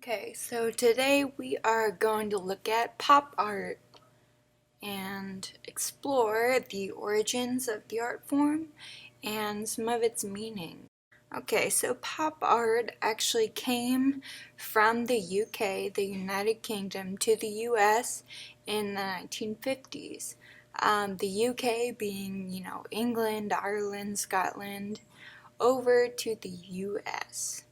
Okay, so today we are going to look at pop art and explore the origins of the art form and some of its meaning. Okay, so pop art actually came from the UK, the United Kingdom, to the US in the 1950s. The UK being, England, Ireland, Scotland, over to the US.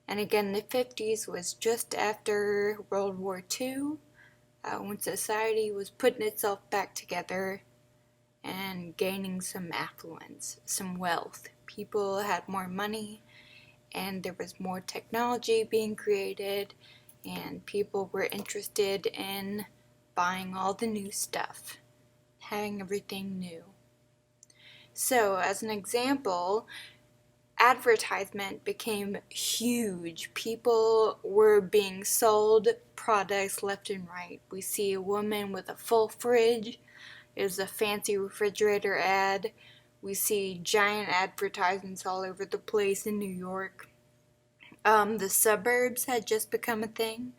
And again, the 50s was just after World War II, when society was putting itself back together and gaining some affluence, some wealth. People had more money, and there was more technology being created, and people were interested in buying all the new stuff, having everything new. So, as an example, advertisement became huge. People were being sold products left and right. We see a woman with a full fridge. It was a fancy refrigerator ad. We see giant advertisements all over the place in New York. The suburbs had just become a thing.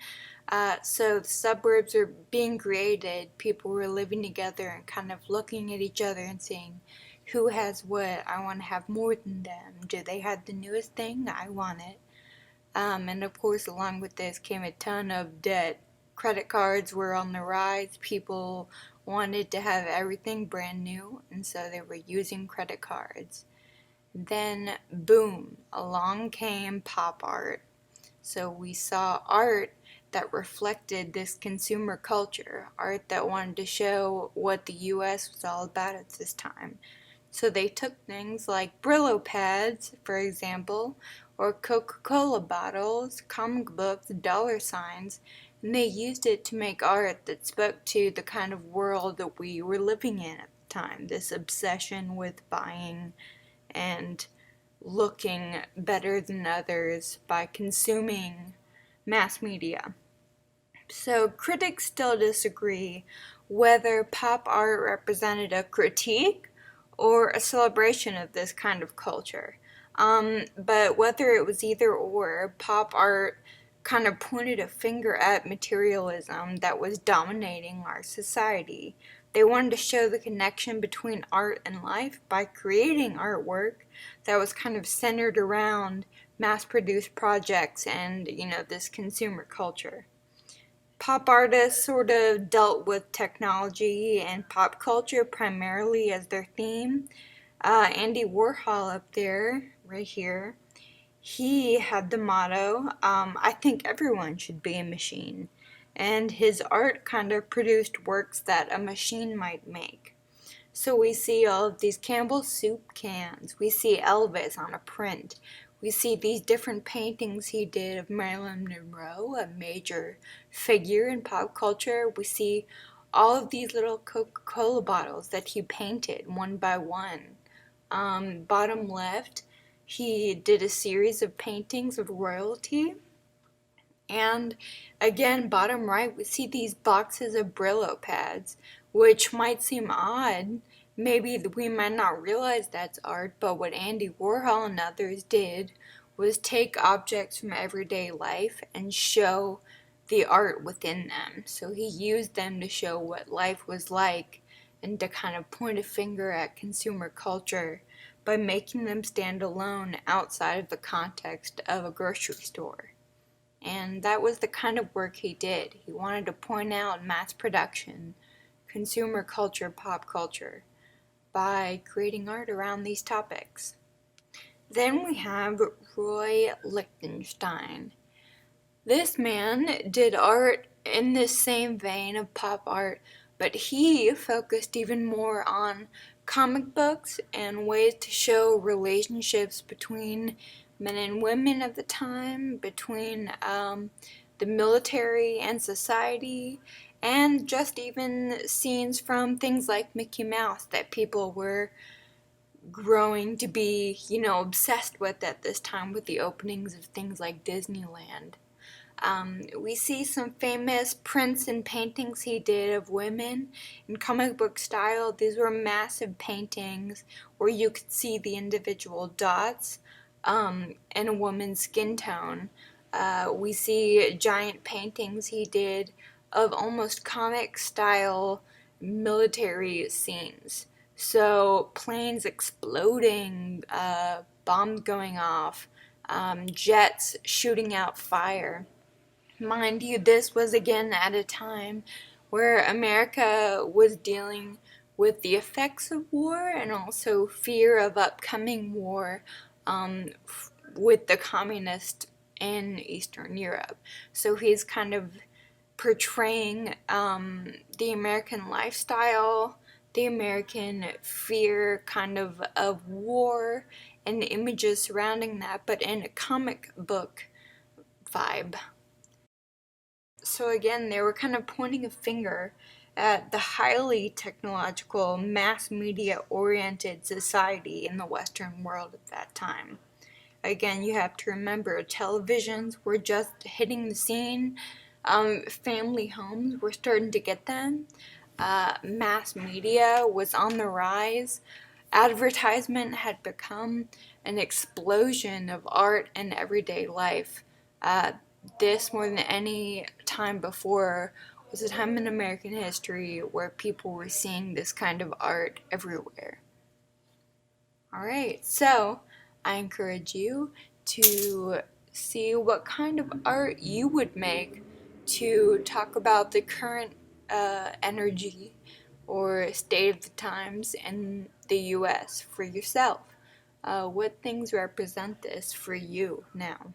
So the suburbs were being created. People were living together and kind of looking at each other and saying, who has what? I want to have more than them. Do they have the newest thing? I want it. And of course, along with this came a ton of debt. Credit cards were on the rise. People wanted to have everything brand new, and so they were using credit cards. Then, boom, along came pop art. So we saw art that reflected this consumer culture, art that wanted to show what the US was all about at this time. So they took things like Brillo pads, for example, or Coca-Cola bottles, comic books, dollar signs, and they used it to make art that spoke to the kind of world that we were living in at the time, this obsession with buying and looking better than others by consuming mass media. So critics still disagree whether pop art represented a critique or a celebration of this kind of culture. But whether it was either or, pop art kind of pointed a finger at materialism that was dominating our society. They wanted to show the connection between art and life by creating artwork that was kind of centered around mass-produced projects and, this consumer culture. Pop artists sort of dealt with technology and pop culture primarily as their theme. Andy Warhol up there, right here, he had the motto, I think everyone should be a machine. And his art kind of produced works that a machine might make. So we see all of these Campbell's soup cans. We see Elvis on a print. We see these different paintings he did of Marilyn Monroe, a major figure in pop culture. We see all of these little Coca-Cola bottles that he painted one by one. Bottom left, he did a series of paintings of royalty. And again, bottom right, we see these boxes of Brillo pads, which might seem odd. Maybe we might not realize that's art, but what Andy Warhol and others did was take objects from everyday life and show the art within them. So he used them to show what life was like and to kind of point a finger at consumer culture by making them stand alone outside of the context of a grocery store. And that was the kind of work he did. He wanted to point out mass production, consumer culture, pop culture, by creating art around these topics. Then we have Roy Lichtenstein. This man did art in this same vein of pop art, but he focused even more on comic books and ways to show relationships between men and women at the time, between the military and society, and just even scenes from things like Mickey Mouse that people were growing to be, obsessed with at this time with the openings of things like Disneyland. We see some famous prints and paintings he did of women in comic book style. These were massive paintings where you could see the individual dots in a woman's skin tone. We see giant paintings he did of almost comic style military scenes. So planes exploding, bombs going off, jets shooting out fire. Mind you, this was again at a time where America was dealing with the effects of war and also fear of upcoming war with the communists in Eastern Europe. So he's kind of portraying the American lifestyle, the American fear kind of war, and the images surrounding that, but in a comic book vibe. So again, they were kind of pointing a finger at the highly technological, mass media oriented society in the Western world at that time. Again, you have to remember televisions were just hitting the scene, family homes were starting to get them, mass media was on the rise, advertisement had become an explosion of art and everyday life. This, more than any time before, was a time in American history where people were seeing this kind of art everywhere. Alright, so I encourage you to see what kind of art you would make to talk about the current energy or state of the times in the US for yourself. What things represent this for you now?